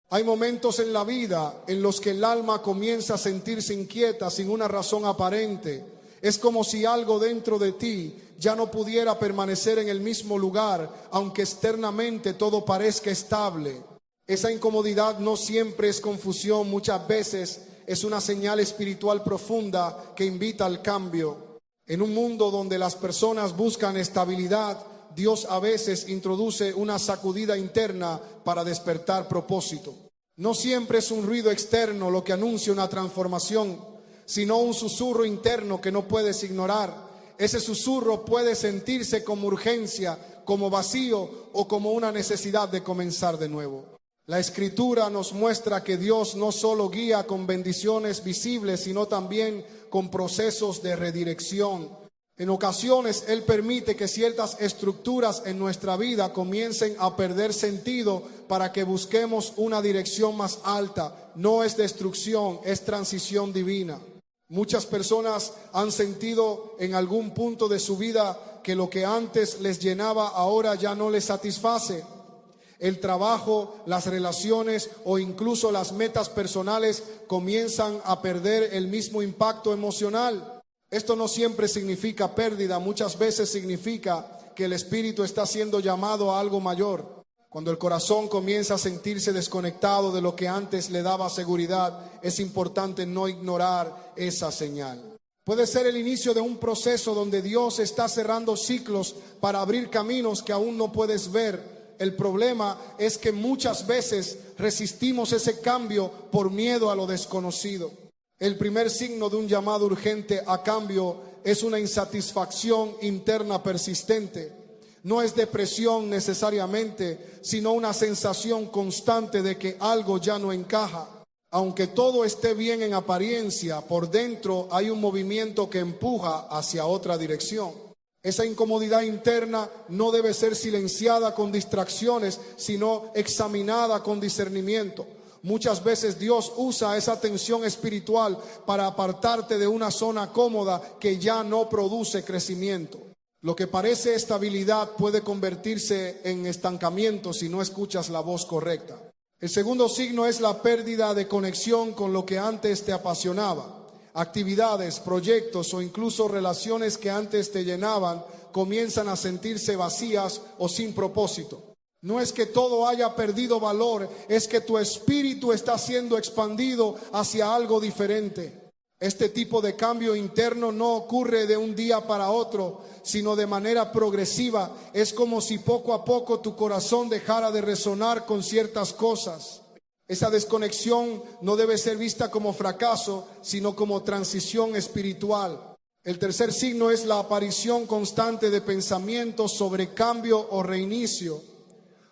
Hay momentos en la vida en los que el alma comienza a sentirse inquieta sin una razón aparente. Es como si algo dentro de ti ya no pudiera permanecer en el mismo lugar, aunque externamente todo parezca estable. Esa incomodidad no siempre es confusión, muchas veces es una señal espiritual profunda que invita al cambio. En un mundo donde las personas buscan estabilidad, Dios a veces introduce una sacudida interna para despertar propósito. No siempre es un ruido externo lo que anuncia una transformación, sino un susurro interno que no puedes ignorar. Ese susurro puede sentirse como urgencia, como vacío o como una necesidad de comenzar de nuevo. La Escritura nos muestra que Dios no solo guía con bendiciones visibles, sino también con procesos de redirección. En ocasiones Él permite que ciertas estructuras en nuestra vida comiencen a perder sentido para que busquemos una dirección más alta. No es destrucción, es transición divina. Muchas personas han sentido en algún punto de su vida que lo que antes les llenaba ahora ya no les satisface. El trabajo, las relaciones o incluso las metas personales comienzan a perder el mismo impacto emocional. Esto no siempre significa pérdida, muchas veces significa que el espíritu está siendo llamado a algo mayor. Cuando el corazón comienza a sentirse desconectado de lo que antes le daba seguridad, es importante no ignorar esa señal. Puede ser el inicio de un proceso donde Dios está cerrando ciclos para abrir caminos que aún no puedes ver. El problema es que muchas veces resistimos ese cambio por miedo a lo desconocido. El primer signo de un llamado urgente a cambio es una insatisfacción interna persistente. No es depresión necesariamente, sino una sensación constante de que algo ya no encaja. Aunque todo esté bien en apariencia, por dentro hay un movimiento que empuja hacia otra dirección. Esa incomodidad interna no debe ser silenciada con distracciones, sino examinada con discernimiento. Muchas veces Dios usa esa tensión espiritual para apartarte de una zona cómoda que ya no produce crecimiento. Lo que parece estabilidad puede convertirse en estancamiento si no escuchas la voz correcta. El segundo signo es la pérdida de conexión con lo que antes te apasionaba. Actividades, proyectos o incluso relaciones que antes te llenaban comienzan a sentirse vacías o sin propósito. No es que todo haya perdido valor, es que tu espíritu está siendo expandido hacia algo diferente. Este tipo de cambio interno no ocurre de un día para otro, sino de manera progresiva. Es como si poco a poco tu corazón dejara de resonar con ciertas cosas. Esa desconexión no debe ser vista como fracaso, sino como transición espiritual. El tercer signo es la aparición constante de pensamientos sobre cambio o reinicio.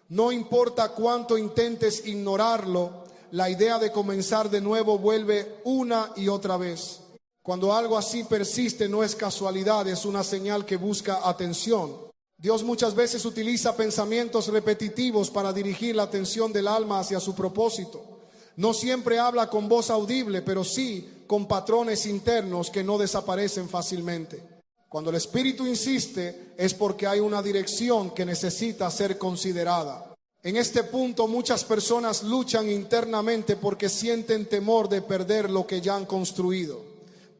No importa cuánto intentes ignorarlo, la idea de comenzar de nuevo vuelve una y otra vez. Cuando algo así persiste, no es casualidad, es una señal que busca atención. Dios muchas veces utiliza pensamientos repetitivos para dirigir la atención del alma hacia su propósito. No siempre habla con voz audible, pero sí con patrones internos que no desaparecen fácilmente. Cuando el Espíritu insiste, es porque hay una dirección que necesita ser considerada. En este punto, muchas personas luchan internamente porque sienten temor de perder lo que ya han construido.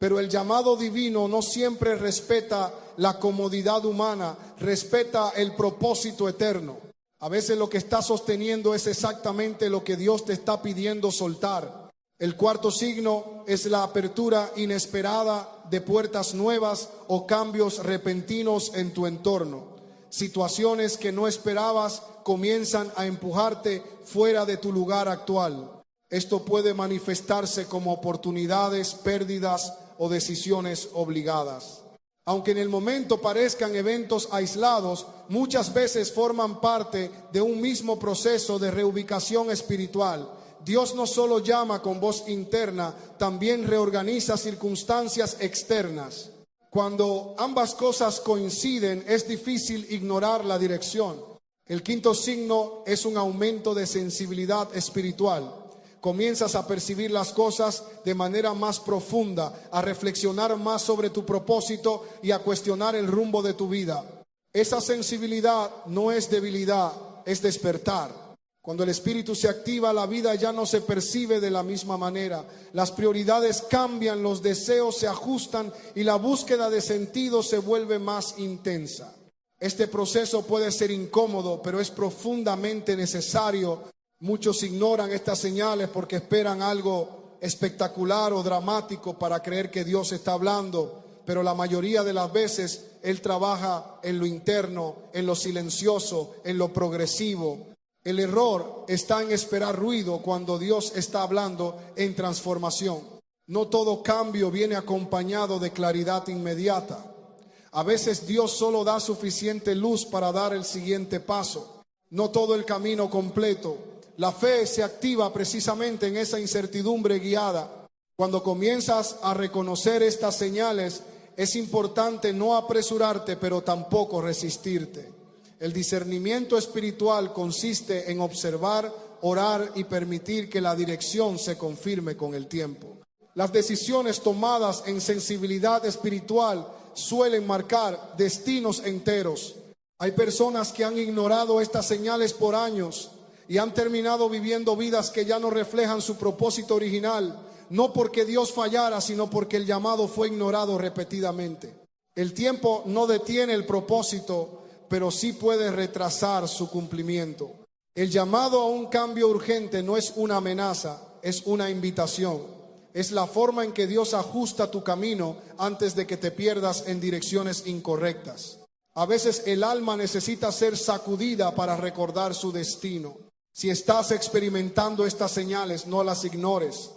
Pero el llamado divino no siempre respeta la comodidad humana, respeta el propósito eterno. A veces lo que está sosteniendo es exactamente lo que Dios te está pidiendo soltar. El cuarto signo es la apertura inesperada de puertas nuevas o cambios repentinos en tu entorno. Situaciones que no esperabas comienzan a empujarte fuera de tu lugar actual. Esto puede manifestarse como oportunidades, pérdidas o decisiones obligadas. Aunque en el momento parezcan eventos aislados, muchas veces forman parte de un mismo proceso de reubicación espiritual. Dios no solo llama con voz interna, también reorganiza circunstancias externas. Cuando ambas cosas coinciden, es difícil ignorar la dirección. El quinto signo es un aumento de sensibilidad espiritual. Comienzas a percibir las cosas de manera más profunda, a reflexionar más sobre tu propósito y a cuestionar el rumbo de tu vida. Esa sensibilidad no es debilidad, es despertar. Cuando el espíritu se activa, la vida ya no se percibe de la misma manera. Las prioridades cambian, los deseos se ajustan y la búsqueda de sentido se vuelve más intensa. Este proceso puede ser incómodo, pero es profundamente necesario. Muchos ignoran estas señales porque esperan algo espectacular o dramático para creer que Dios está hablando, pero la mayoría de las veces Él trabaja en lo interno, en lo silencioso, en lo progresivo. El error está en esperar ruido cuando Dios está hablando en transformación. No todo cambio viene acompañado de claridad inmediata. A veces Dios solo da suficiente luz para dar el siguiente paso, no todo el camino completo. La fe se activa precisamente en esa incertidumbre guiada. Cuando comienzas a reconocer estas señales, es importante no apresurarte, pero tampoco resistirte. El discernimiento espiritual consiste en observar, orar y permitir que la dirección se confirme con el tiempo. Las decisiones tomadas en sensibilidad espiritual suelen marcar destinos enteros. Hay personas que han ignorado estas señales por años y han terminado viviendo vidas que ya no reflejan su propósito original, no porque Dios fallara, sino porque el llamado fue ignorado repetidamente. El tiempo no detiene el propósito, pero sí puede retrasar su cumplimiento. El llamado a un cambio urgente no es una amenaza, es una invitación. Es la forma en que Dios ajusta tu camino antes de que te pierdas en direcciones incorrectas. A veces el alma necesita ser sacudida para recordar su destino. Si estás experimentando estas señales, no las ignores,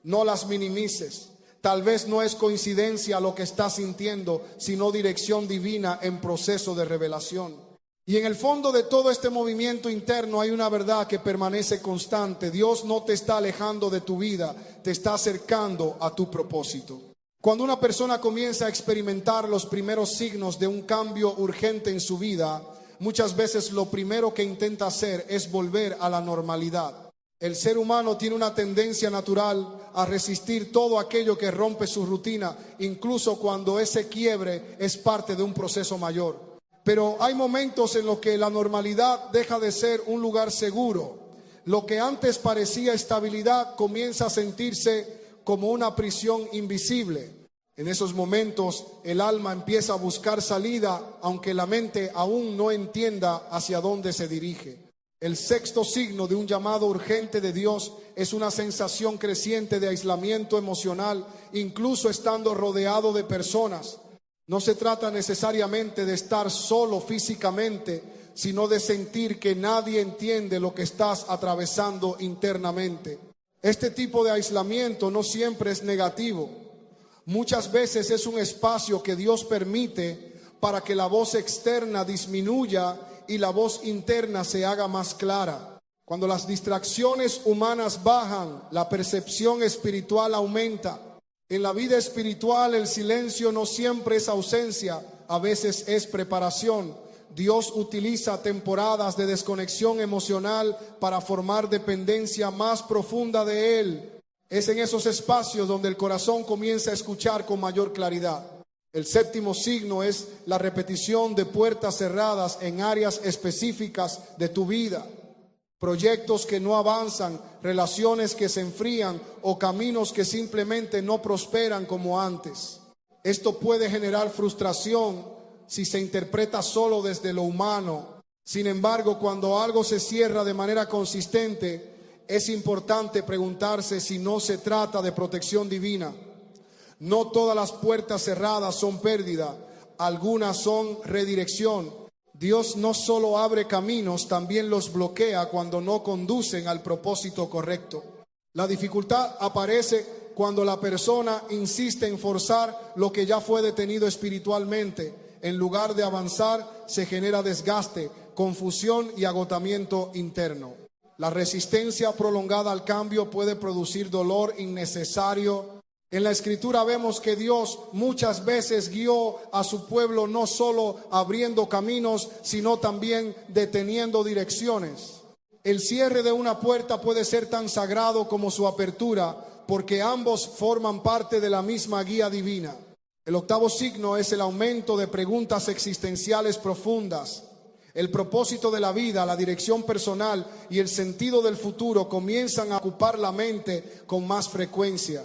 no las minimices. Tal vez no es coincidencia lo que estás sintiendo, sino dirección divina en proceso de revelación. Y en el fondo de todo este movimiento interno hay una verdad que permanece constante. Dios no te está alejando de tu vida, te está acercando a tu propósito. Cuando una persona comienza a experimentar los primeros signos de un cambio urgente en su vida, muchas veces lo primero que intenta hacer es volver a la normalidad. El ser humano tiene una tendencia natural a resistir todo aquello que rompe su rutina, incluso cuando ese quiebre es parte de un proceso mayor. Pero hay momentos en los que la normalidad deja de ser un lugar seguro. Lo que antes parecía estabilidad comienza a sentirse como una prisión invisible. En esos momentos el alma empieza a buscar salida, aunque la mente aún no entienda hacia dónde se dirige. El sexto signo de un llamado urgente de Dios es una sensación creciente de aislamiento emocional, incluso estando rodeado de personas. No se trata necesariamente de estar solo físicamente, sino de sentir que nadie entiende lo que estás atravesando internamente. Este tipo de aislamiento no siempre es negativo. Muchas veces es un espacio que Dios permite para que la voz externa disminuya y la voz interna se haga más clara. Cuando las distracciones humanas bajan, la percepción espiritual aumenta. En la vida espiritual el silencio no siempre es ausencia, a veces es preparación. Dios utiliza temporadas de desconexión emocional para formar dependencia más profunda de Él. Es en esos espacios donde el corazón comienza a escuchar con mayor claridad. El séptimo signo es la repetición de puertas cerradas en áreas específicas de tu vida. Proyectos que no avanzan, relaciones que se enfrían o caminos que simplemente no prosperan como antes. Esto puede generar frustración si se interpreta solo desde lo humano. Sin embargo, cuando algo se cierra de manera consistente, es importante preguntarse si no se trata de protección divina. No todas las puertas cerradas son pérdida, algunas son redirección. Dios no solo abre caminos, también los bloquea cuando no conducen al propósito correcto. La dificultad aparece cuando la persona insiste en forzar lo que ya fue detenido espiritualmente. En lugar de avanzar, se genera desgaste, confusión y agotamiento interno. La resistencia prolongada al cambio puede producir dolor innecesario. En la Escritura vemos que Dios muchas veces guió a su pueblo no solo abriendo caminos, sino también deteniendo direcciones. El cierre de una puerta puede ser tan sagrado como su apertura, porque ambos forman parte de la misma guía divina. El octavo signo es el aumento de preguntas existenciales profundas. El propósito de la vida, la dirección personal y el sentido del futuro comienzan a ocupar la mente con más frecuencia.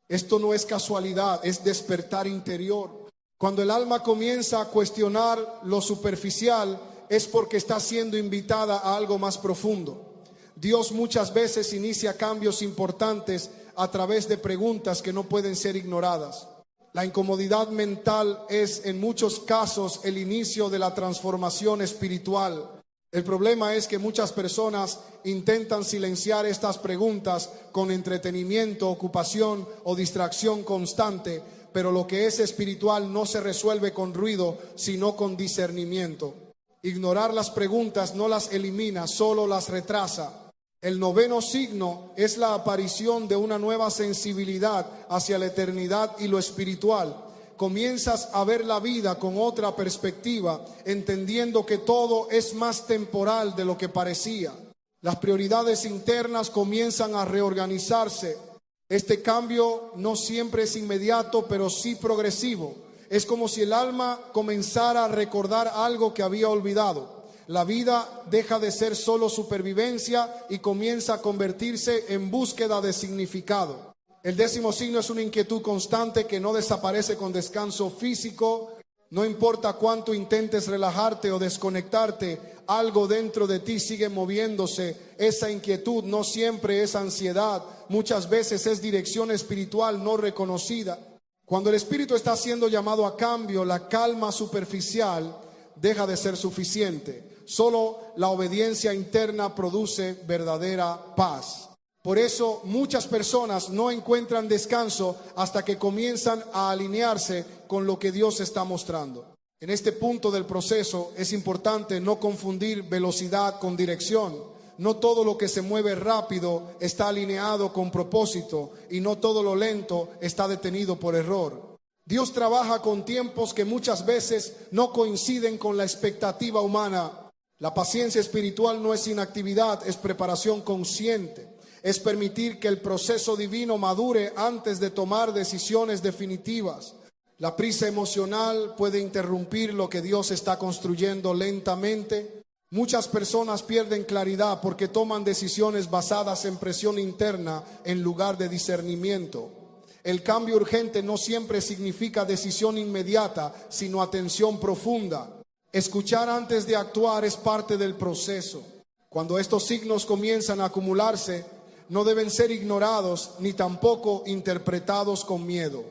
Esto no es casualidad, es despertar interior. Cuando el alma comienza a cuestionar lo superficial, es porque está siendo invitada a algo más profundo. Dios muchas veces inicia cambios importantes a través de preguntas que no pueden ser ignoradas. La incomodidad mental es en muchos casos el inicio de la transformación espiritual. El problema es que muchas personas intentan silenciar estas preguntas con entretenimiento, ocupación o distracción constante, pero lo que es espiritual no se resuelve con ruido, sino con discernimiento. Ignorar las preguntas no las elimina, solo las retrasa. El noveno signo es la aparición de una nueva sensibilidad hacia la eternidad y lo espiritual. Comienzas a ver la vida con otra perspectiva, entendiendo que todo es más temporal de lo que parecía. Las prioridades internas comienzan a reorganizarse. Este cambio no siempre es inmediato, pero sí progresivo. Es como si el alma comenzara a recordar algo que había olvidado. La vida deja de ser solo supervivencia y comienza a convertirse en búsqueda de significado. El 10º signo es una inquietud constante que no desaparece con descanso físico. No importa cuánto intentes relajarte o desconectarte, algo dentro de ti sigue moviéndose. Esa inquietud no siempre es ansiedad, muchas veces es dirección espiritual no reconocida. Cuando el espíritu está siendo llamado a cambio, la calma superficial deja de ser suficiente. Solo la obediencia interna produce verdadera paz. Por eso muchas personas no encuentran descanso hasta que comienzan a alinearse con lo que Dios está mostrando. En este punto del proceso es importante no confundir velocidad con dirección. No todo lo que se mueve rápido está alineado con propósito y no todo lo lento está detenido por error. Dios trabaja con tiempos que muchas veces no coinciden con la expectativa humana. La paciencia espiritual no es inactividad, es preparación consciente. Es permitir que el proceso divino madure antes de tomar decisiones definitivas. La prisa emocional puede interrumpir lo que Dios está construyendo lentamente. Muchas personas pierden claridad porque toman decisiones basadas en presión interna en lugar de discernimiento. El cambio urgente no siempre significa decisión inmediata, sino atención profunda. Escuchar antes de actuar es parte del proceso. Cuando estos signos comienzan a acumularse, no deben ser ignorados ni tampoco interpretados con miedo.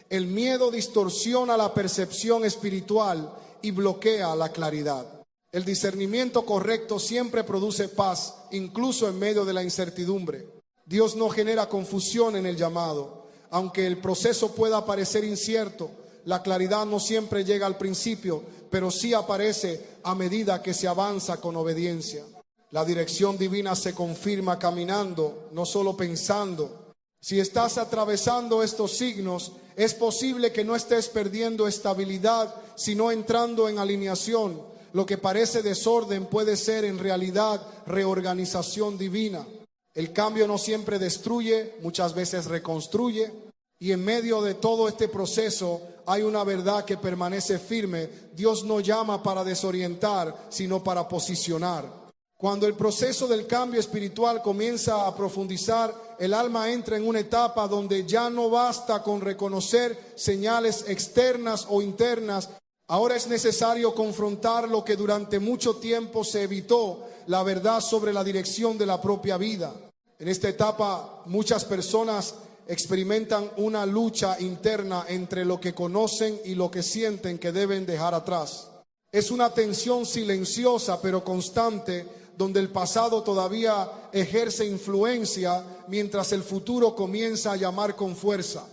El miedo distorsiona la percepción espiritual y bloquea la claridad. El discernimiento correcto siempre produce paz, incluso en medio de la incertidumbre. Dios no genera confusión en el llamado. Aunque el proceso pueda parecer incierto, la claridad no siempre llega al principio, pero sí aparece a medida que se avanza con obediencia. La dirección divina se confirma caminando, no solo pensando. Si estás atravesando estos signos, es posible que no estés perdiendo estabilidad, sino entrando en alineación. Lo que parece desorden puede ser en realidad reorganización divina. El cambio no siempre destruye, muchas veces reconstruye. Y en medio de todo este proceso hay una verdad que permanece firme. Dios no llama para desorientar, sino para posicionar. Cuando el proceso del cambio espiritual comienza a profundizar, el alma entra en una etapa donde ya no basta con reconocer señales externas o internas. Ahora es necesario confrontar lo que durante mucho tiempo se evitó, la verdad sobre la dirección de la propia vida. En esta etapa muchas personas experimentan una lucha interna entre lo que conocen y lo que sienten que deben dejar atrás. Es una tensión silenciosa pero constante, donde el pasado todavía ejerce influencia mientras el futuro comienza a llamar con fuerza.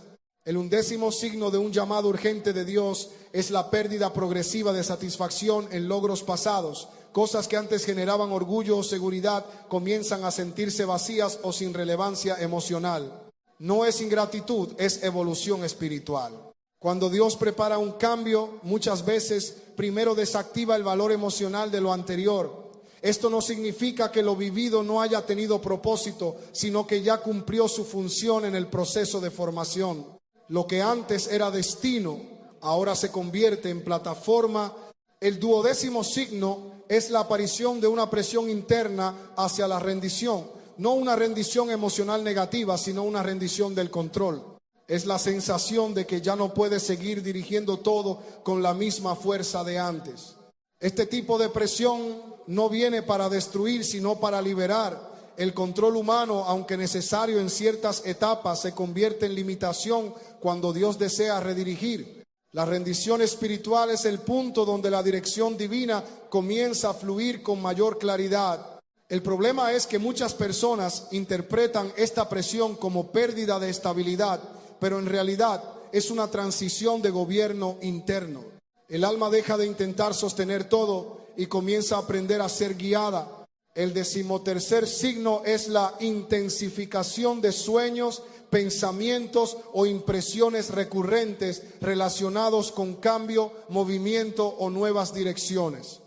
El 11º signo de un llamado urgente de Dios es la pérdida progresiva de satisfacción en logros pasados. Cosas que antes generaban orgullo o seguridad comienzan a sentirse vacías o sin relevancia emocional. No es ingratitud, es evolución espiritual. Cuando Dios prepara un cambio, muchas veces primero desactiva el valor emocional de lo anterior. Esto no significa que lo vivido no haya tenido propósito, sino que ya cumplió su función en el proceso de formación. Lo que antes era destino, ahora se convierte en plataforma El 12º signo es la aparición de una presión interna hacia la rendición. No una rendición emocional negativa, sino una rendición del control. Es la sensación de que ya no puedes seguir dirigiendo todo con la misma fuerza de antes. Este tipo de presión no viene para destruir, sino para liberar. El control humano, aunque necesario en ciertas etapas, se convierte en limitación cuando Dios desea redirigir. La rendición espiritual es el punto donde la dirección divina comienza a fluir con mayor claridad. El problema es que muchas personas interpretan esta presión como pérdida de estabilidad, pero en realidad es una transición de gobierno interno. El alma deja de intentar sostener todo y comienza a aprender a ser guiada. El 13º signo es la intensificación de sueños, pensamientos o impresiones recurrentes relacionados con cambio, movimiento o nuevas direcciones.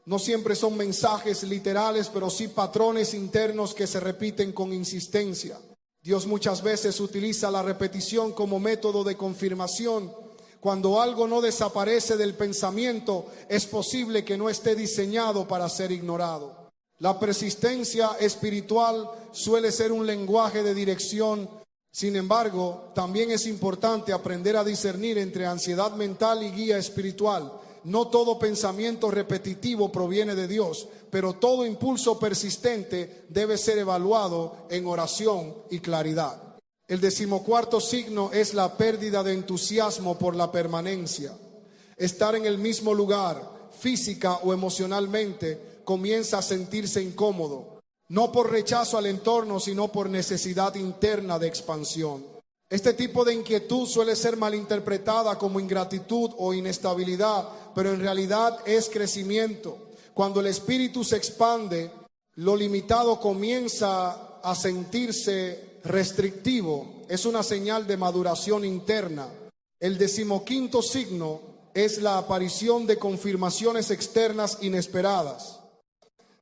No siempre son mensajes literales, pero sí patrones internos que se repiten con insistencia. Dios muchas veces utiliza la repetición como método de confirmación. Cuando algo no desaparece del pensamiento, es posible que no esté diseñado para ser ignorado. La persistencia espiritual suele ser un lenguaje de dirección. Sin embargo, también es importante aprender a discernir entre ansiedad mental y guía espiritual. No todo pensamiento repetitivo proviene de Dios, pero todo impulso persistente debe ser evaluado en oración y claridad. El 14º signo es la pérdida de entusiasmo por la permanencia. Estar en el mismo lugar, física o emocionalmente, comienza a sentirse incómodo, no por rechazo al entorno, sino por necesidad interna de expansión. Este tipo de inquietud suele ser malinterpretada como ingratitud o inestabilidad, pero en realidad es crecimiento. Cuando el espíritu se expande, lo limitado comienza a sentirse restrictivo. Es una señal de maduración interna. El 15º signo es la aparición de confirmaciones externas inesperadas.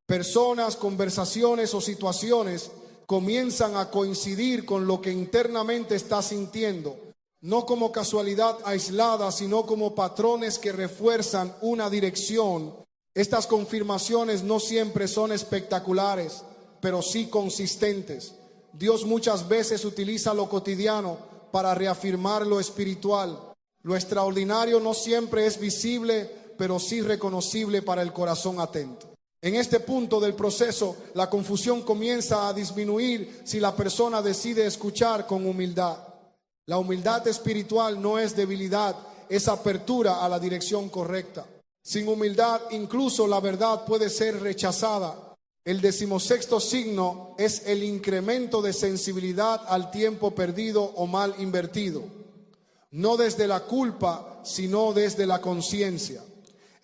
Personas, conversaciones o situaciones comienzan a coincidir con lo que internamente está sintiendo, no como casualidad aislada, sino como patrones que refuerzan una dirección. Estas confirmaciones no siempre son espectaculares, pero sí consistentes. Dios muchas veces utiliza lo cotidiano para reafirmar lo espiritual. Lo extraordinario no siempre es visible, pero sí reconocible para el corazón atento. En este punto del proceso, la confusión comienza a disminuir si la persona decide escuchar con humildad. La humildad espiritual no es debilidad, es apertura a la dirección correcta. Sin humildad, incluso la verdad puede ser rechazada. El 16º signo es el incremento de sensibilidad al tiempo perdido o mal invertido. No desde la culpa, sino desde la conciencia.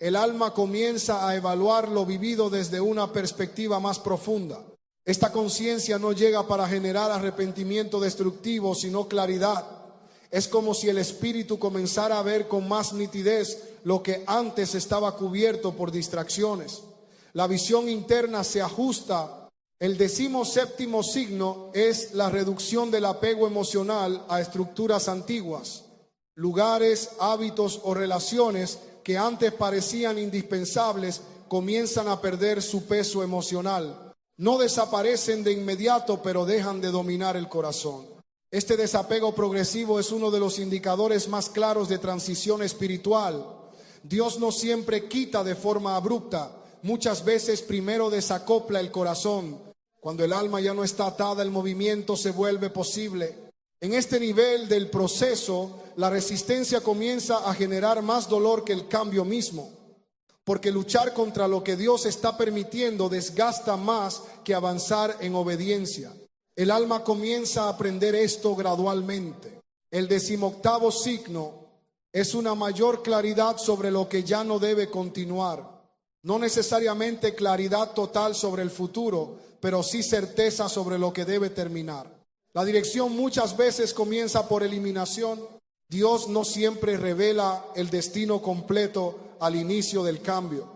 El alma comienza a evaluar lo vivido desde una perspectiva más profunda. Esta conciencia no llega para generar arrepentimiento destructivo, sino claridad. Es como si el espíritu comenzara a ver con más nitidez lo que antes estaba cubierto por distracciones. La visión interna se ajusta. El 17º signo es la reducción del apego emocional a estructuras antiguas, lugares, hábitos o relaciones que antes parecían indispensables comienzan a perder su peso emocional. No desaparecen de inmediato, pero dejan de dominar el corazón. Este desapego progresivo es uno de los indicadores más claros de transición espiritual. Dios no siempre quita de forma abrupta. Muchas veces primero desacopla el corazón. Cuando el alma ya no está atada, el movimiento se vuelve posible. En este nivel del proceso, la resistencia comienza a generar más dolor que el cambio mismo, porque luchar contra lo que Dios está permitiendo desgasta más que avanzar en obediencia. El alma comienza a aprender esto gradualmente. El 18º signo es una mayor claridad sobre lo que ya no debe continuar. No necesariamente claridad total sobre el futuro, pero sí certeza sobre lo que debe terminar. La dirección muchas veces comienza por eliminación. Dios no siempre revela el destino completo al inicio del cambio.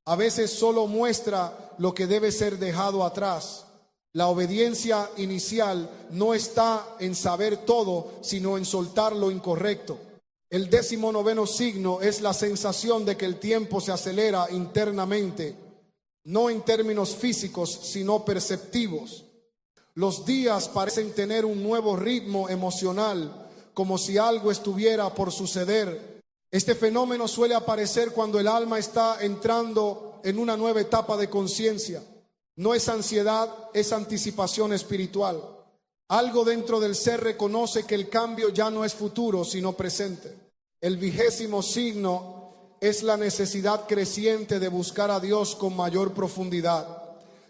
A veces solo muestra lo que debe ser dejado atrás. La obediencia inicial no está en saber todo, sino en soltar lo incorrecto. El 19º signo es la sensación de que el tiempo se acelera internamente, no en términos físicos, sino perceptivos. Los días parecen tener un nuevo ritmo emocional, como si algo estuviera por suceder. Este fenómeno suele aparecer cuando el alma está entrando en una nueva etapa de conciencia. No es ansiedad, es anticipación espiritual. Algo dentro del ser reconoce que el cambio ya no es futuro, sino presente. El 20º signo es la necesidad creciente de buscar a Dios con mayor profundidad.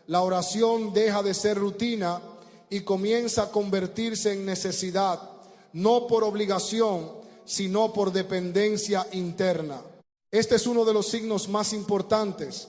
La oración deja de ser rutina y comienza a convertirse en necesidad, no por obligación, sino por dependencia interna. Este es uno de los signos más importantes,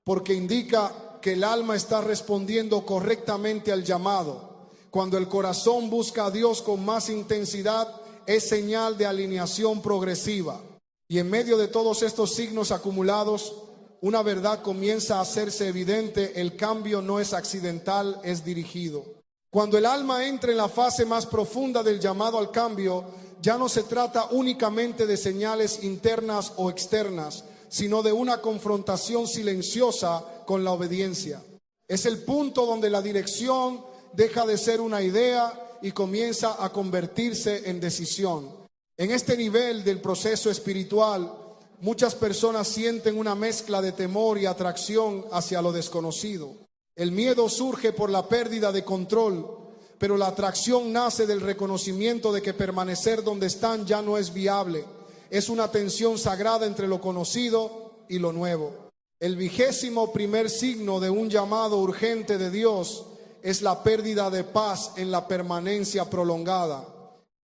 porque indica que el alma está respondiendo correctamente al llamado. Cuando el corazón busca a Dios con más intensidad, es señal de alineación progresiva. Y en medio de todos estos signos acumulados, una verdad comienza a hacerse evidente: el cambio no es accidental, es dirigido. Cuando el alma entra en la fase más profunda del llamado al cambio, ya no se trata únicamente de señales internas o externas, sino de una confrontación silenciosa con la obediencia. Es el punto donde la dirección deja de ser una idea y comienza a convertirse en decisión. En este nivel del proceso espiritual, muchas personas sienten una mezcla de temor y atracción hacia lo desconocido. El miedo surge por la pérdida de control, pero la atracción nace del reconocimiento de que permanecer donde están ya no es viable. Es una tensión sagrada entre lo conocido y lo nuevo. El 21º signo de un llamado urgente de Dios es la pérdida de paz en la permanencia prolongada.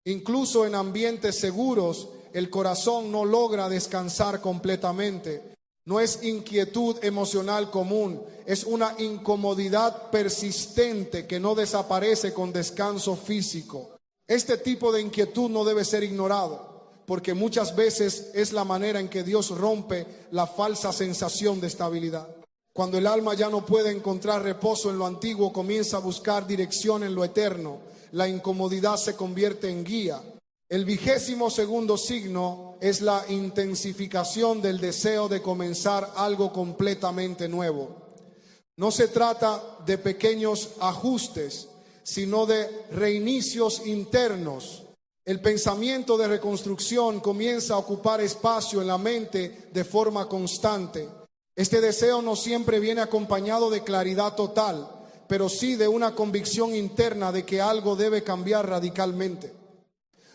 Incluso en ambientes seguros, el corazón no logra descansar completamente. No es inquietud emocional común, es una incomodidad persistente que no desaparece con descanso físico. Este tipo de inquietud no debe ser ignorado, porque muchas veces es la manera en que Dios rompe la falsa sensación de estabilidad. Cuando el alma ya no puede encontrar reposo en lo antiguo, comienza a buscar dirección en lo eterno. La incomodidad se convierte en guía. El 22º signo es la intensificación del deseo de comenzar algo completamente nuevo. No se trata de pequeños ajustes, sino de reinicios internos. El pensamiento de reconstrucción comienza a ocupar espacio en la mente de forma constante. Este deseo no siempre viene acompañado de claridad total, pero sí de una convicción interna de que algo debe cambiar radicalmente.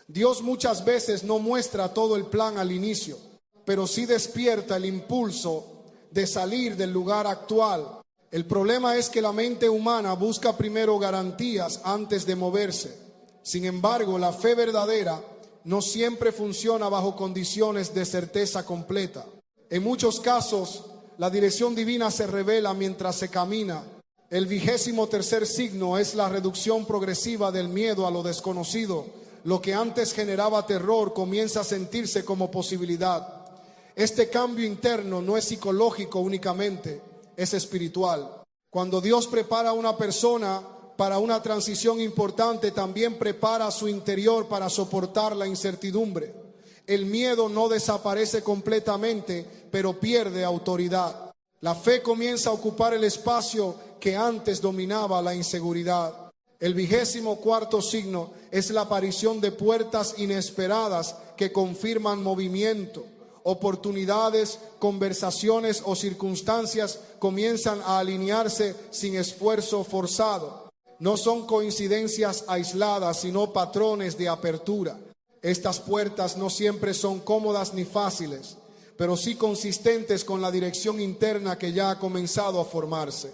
Dios muchas veces no muestra todo el plan al inicio, pero sí despierta el impulso de salir del lugar actual. El problema es que la mente humana busca primero garantías antes de moverse. Sin embargo, la fe verdadera no siempre funciona bajo condiciones de certeza completa. En muchos casos, la dirección divina se revela mientras se camina. El 23º signo es la reducción progresiva del miedo a lo desconocido. Lo que antes generaba terror comienza a sentirse como posibilidad. Este cambio interno no es psicológico únicamente, es espiritual. Cuando Dios prepara a una persona para una transición importante, también prepara su interior para soportar la incertidumbre. El miedo no desaparece completamente, pero pierde autoridad. La fe comienza a ocupar el espacio que antes dominaba la inseguridad. El 24º signo es la aparición de puertas inesperadas que confirman movimiento. Oportunidades, conversaciones o circunstancias comienzan a alinearse sin esfuerzo forzado. No son coincidencias aisladas, sino patrones de apertura. Estas puertas no siempre son cómodas ni fáciles, pero sí consistentes con la dirección interna que ya ha comenzado a formarse.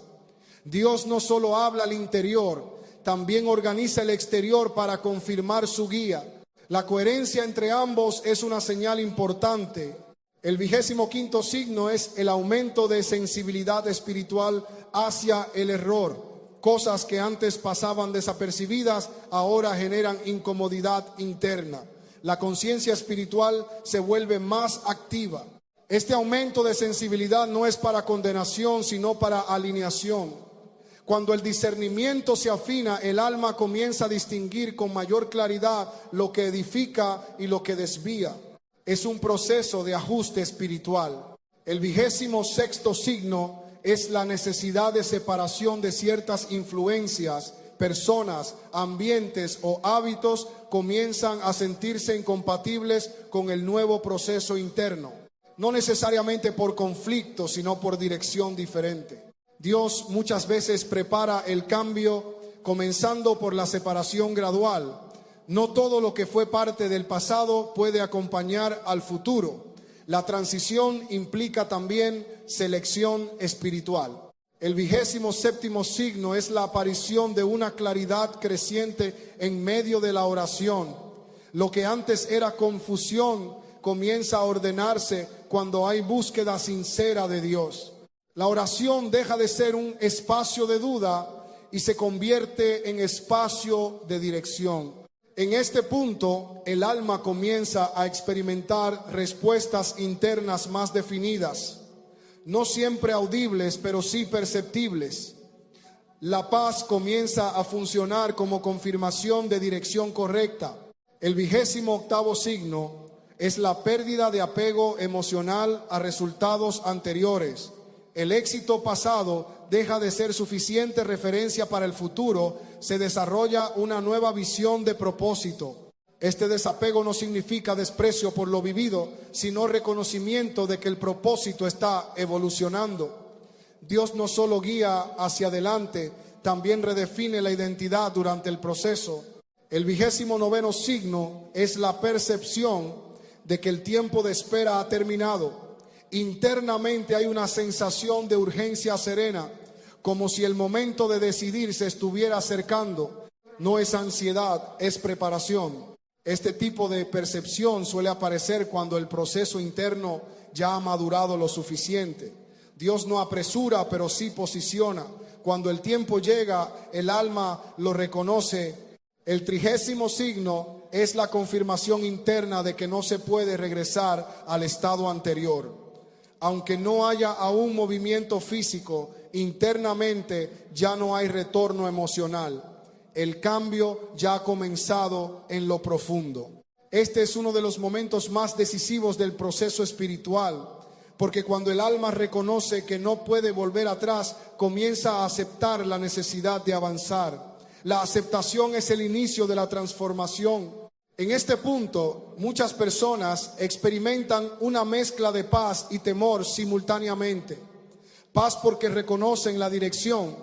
Dios no solo habla al interior, también organiza el exterior para confirmar su guía. La coherencia entre ambos es una señal importante. El 25º signo es el aumento de sensibilidad espiritual hacia el error. Cosas que antes pasaban desapercibidas ahora generan incomodidad interna. La conciencia espiritual se vuelve más activa. Este aumento de sensibilidad no es para condenación, sino para alineación. Cuando el discernimiento se afina, el alma comienza a distinguir con mayor claridad lo que edifica y lo que desvía. es un proceso de ajuste espiritual. El 26º signo es la necesidad de separación de ciertas influencias, personas, ambientes o hábitos comienzan a sentirse incompatibles con el nuevo proceso interno. No necesariamente por conflicto, sino por dirección diferente. Dios muchas veces prepara el cambio comenzando por la separación gradual. No todo lo que fue parte del pasado puede acompañar al futuro. La transición implica también selección espiritual. El 27º signo es la aparición de una claridad creciente en medio de la oración. Lo que antes era confusión comienza a ordenarse cuando hay búsqueda sincera de Dios. La oración deja de ser un espacio de duda y se convierte en espacio de dirección. En este punto, el alma comienza a experimentar respuestas internas más definidas, no siempre audibles, pero sí perceptibles. La paz comienza a funcionar como confirmación de dirección correcta. El 28º signo es la pérdida de apego emocional a resultados anteriores. El éxito pasado deja de ser suficiente referencia para el futuro, se desarrolla una nueva visión de propósito. Este desapego no significa desprecio por lo vivido, sino reconocimiento de que el propósito está evolucionando. Dios no solo guía hacia adelante, también redefine la identidad durante el proceso. El 29º signo es la percepción de que el tiempo de espera ha terminado. Internamente hay una sensación de urgencia serena, como si el momento de decidir se estuviera acercando. No es ansiedad, es preparación. Este tipo de percepción suele aparecer cuando el proceso interno ya ha madurado lo suficiente. Dios no apresura, pero sí posiciona. Cuando el tiempo llega, el alma lo reconoce. El 30º signo es la confirmación interna de que no se puede regresar al estado anterior. Aunque no haya aún movimiento físico, internamente ya no hay retorno emocional. El cambio ya ha comenzado en lo profundo. Este es uno de los momentos más decisivos del proceso espiritual, porque cuando el alma reconoce que no puede volver atrás, comienza a aceptar la necesidad de avanzar. La aceptación es el inicio de la transformación. En este punto, muchas personas experimentan una mezcla de paz y temor simultáneamente. Paz porque reconocen la dirección,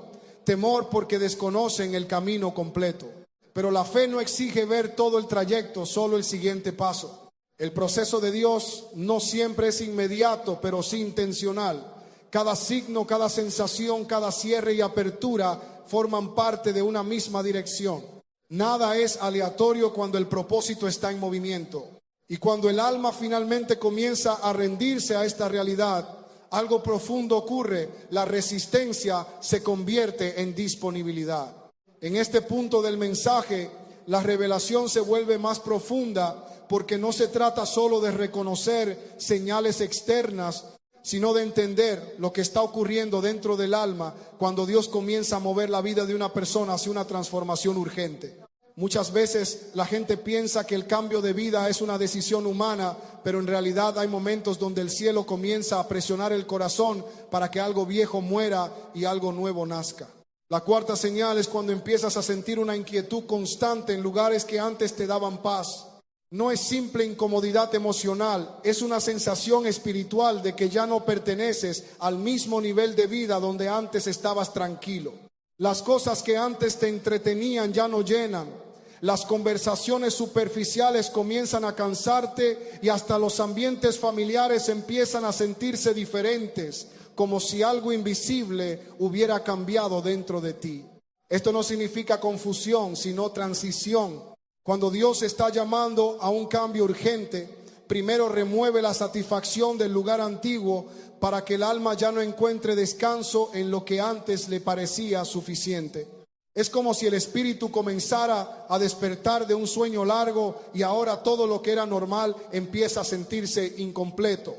temor porque desconocen el camino completo. Pero la fe no exige ver todo el trayecto, solo el siguiente paso. El proceso de Dios no siempre es inmediato, pero sí intencional. Cada signo, cada sensación, cada cierre y apertura forman parte de una misma dirección. Nada es aleatorio cuando el propósito está en movimiento. Y cuando el alma finalmente comienza a rendirse a esta realidad, algo profundo ocurre. La resistencia se convierte en disponibilidad. En este punto del mensaje, la revelación se vuelve más profunda, porque no se trata solo de reconocer señales externas, sino de entender lo que está ocurriendo dentro del alma cuando Dios comienza a mover la vida de una persona hacia una transformación urgente. Muchas veces la gente piensa que el cambio de vida es una decisión humana, pero en realidad hay momentos donde el cielo comienza a presionar el corazón para que algo viejo muera y algo nuevo nazca. La cuarta señal es cuando empiezas a sentir una inquietud constante en lugares que antes te daban paz. No es simple incomodidad emocional, es una sensación espiritual de que ya no perteneces al mismo nivel de vida donde antes estabas tranquilo. Las cosas que antes te entretenían ya no llenan. Las conversaciones superficiales comienzan a cansarte y hasta los ambientes familiares empiezan a sentirse diferentes, como si algo invisible hubiera cambiado dentro de ti. Esto no significa confusión, sino transición. Cuando Dios está llamando a un cambio urgente, primero remueve la satisfacción del lugar antiguo para que el alma ya no encuentre descanso en lo que antes le parecía suficiente. Es como si el espíritu comenzara a despertar de un sueño largo y ahora todo lo que era normal empieza a sentirse incompleto.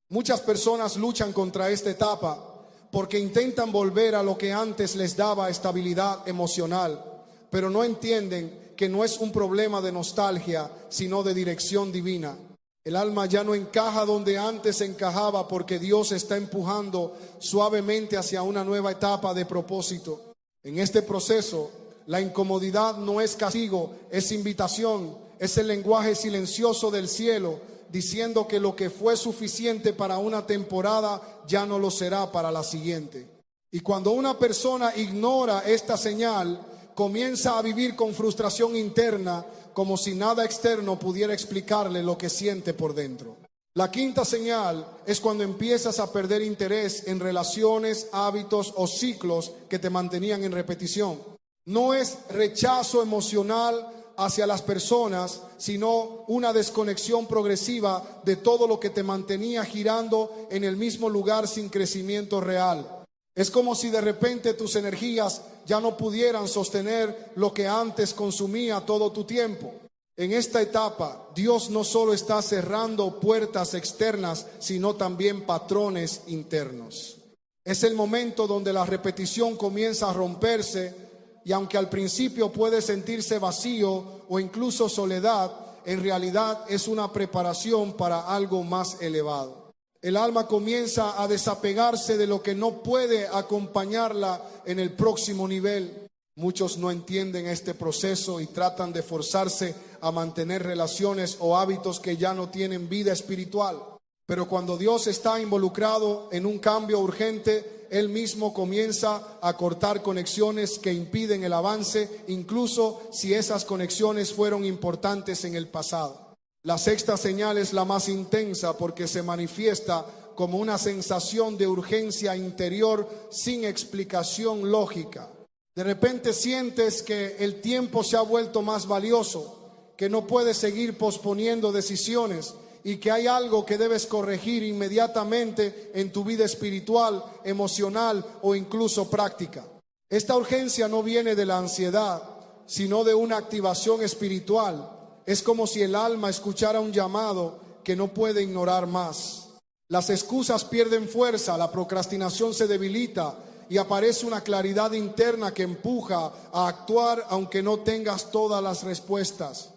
Muchas personas luchan contra esta etapa porque intentan volver a lo que antes les daba estabilidad emocional, pero no entienden que no es un problema de nostalgia, sino de dirección divina. El alma ya no encaja donde antes encajaba porque Dios está empujando suavemente hacia una nueva etapa de propósito. En este proceso, la incomodidad no es castigo, es invitación, es el lenguaje silencioso del cielo diciendo que lo que fue suficiente para una temporada ya no lo será para la siguiente. Y cuando una persona ignora esta señal, comienza a vivir con frustración interna, como si nada externo pudiera explicarle lo que siente por dentro. La quinta señal es cuando empiezas a perder interés en relaciones, hábitos o ciclos que te mantenían en repetición. No es rechazo emocional hacia las personas, sino una desconexión progresiva de todo lo que te mantenía girando en el mismo lugar sin crecimiento real. Es como si de repente tus energías ya no pudieran sostener lo que antes consumía todo tu tiempo. En esta etapa, Dios no solo está cerrando puertas externas, sino también patrones internos. Es el momento donde la repetición comienza a romperse y aunque al principio puede sentirse vacío o incluso soledad, en realidad es una preparación para algo más elevado. El alma comienza a desapegarse de lo que no puede acompañarla en el próximo nivel. Muchos no entienden este proceso y tratan de forzarse a mantener relaciones o hábitos que ya no tienen vida espiritual. Pero cuando Dios está involucrado en un cambio urgente, Él mismo comienza a cortar conexiones que impiden el avance, incluso si esas conexiones fueron importantes en el pasado. La sexta señal es la más intensa porque se manifiesta como una sensación de urgencia interior sin explicación lógica. De repente sientes que el tiempo se ha vuelto más valioso, que no puedes seguir posponiendo decisiones y que hay algo que debes corregir inmediatamente en tu vida espiritual, emocional o incluso práctica. Esta urgencia no viene de la ansiedad, sino de una activación espiritual. Es como si el alma escuchara un llamado que no puede ignorar más. Las excusas pierden fuerza, la procrastinación se debilita y aparece una claridad interna que empuja a actuar aunque no tengas todas las respuestas.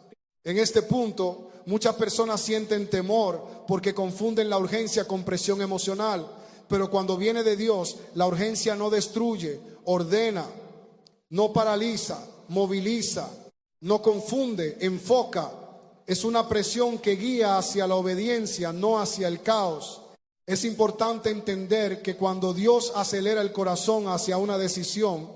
En este punto, muchas personas sienten temor porque confunden la urgencia con presión emocional. Pero cuando viene de Dios, la urgencia no destruye, ordena, no paraliza, moviliza, no confunde, enfoca. Es una presión que guía hacia la obediencia, no hacia el caos. Es importante entender que cuando Dios acelera el corazón hacia una decisión,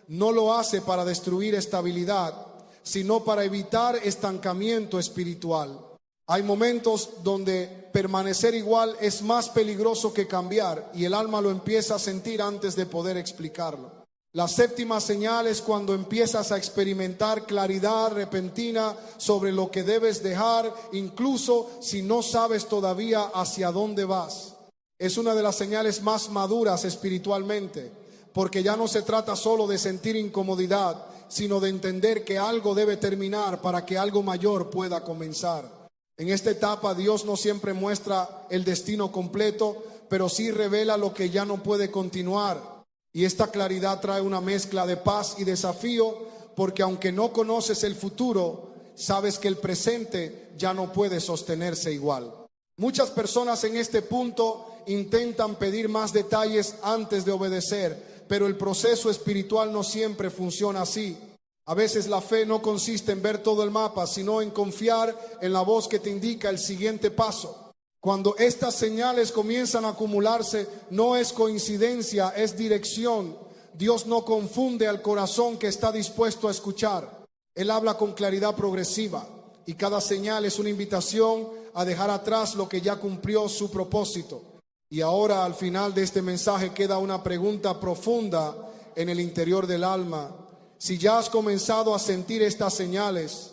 no lo hace para destruir estabilidad, sino para evitar estancamiento espiritual. Hay momentos donde permanecer igual es más peligroso que cambiar y el alma lo empieza a sentir antes de poder explicarlo. La séptima señal es cuando empiezas a experimentar claridad repentina sobre lo que debes dejar, incluso si no sabes todavía hacia dónde vas. Es una de las señales más maduras espiritualmente, porque ya no se trata solo de sentir incomodidad, sino de entender que algo debe terminar para que algo mayor pueda comenzar. En esta etapa Dios no siempre muestra el destino completo, pero sí revela lo que ya no puede continuar. Y esta claridad trae una mezcla de paz y desafío, porque aunque no conoces el futuro, sabes que el presente ya no puede sostenerse igual. Muchas personas en este punto intentan pedir más detalles antes de obedecer, pero el proceso espiritual no siempre funciona así. A veces la fe no consiste en ver todo el mapa, sino en confiar en la voz que te indica el siguiente paso. Cuando estas señales comienzan a acumularse, no es coincidencia, es dirección. Dios no confunde al corazón que está dispuesto a escuchar. Él habla con claridad progresiva y cada señal es una invitación a dejar atrás lo que ya cumplió su propósito. Y ahora al final de este mensaje queda una pregunta profunda en el interior del alma. Si ya has comenzado a sentir estas señales,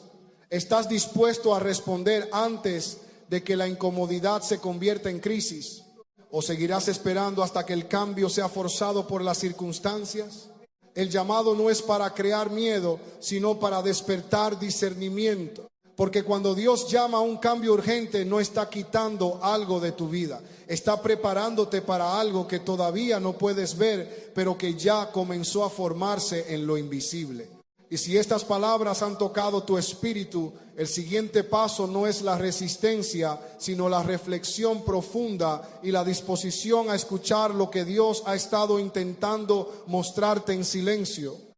¿estás dispuesto a responder antes de que la incomodidad se convierta en crisis? ¿O seguirás esperando hasta que el cambio sea forzado por las circunstancias? El llamado no es para crear miedo, sino para despertar discernimiento. Porque cuando Dios llama a un cambio urgente, no está quitando algo de tu vida. Está preparándote para algo que todavía no puedes ver, pero que ya comenzó a formarse en lo invisible. Y si estas palabras han tocado tu espíritu, el siguiente paso no es la resistencia, sino la reflexión profunda y la disposición a escuchar lo que Dios ha estado intentando mostrarte en silencio.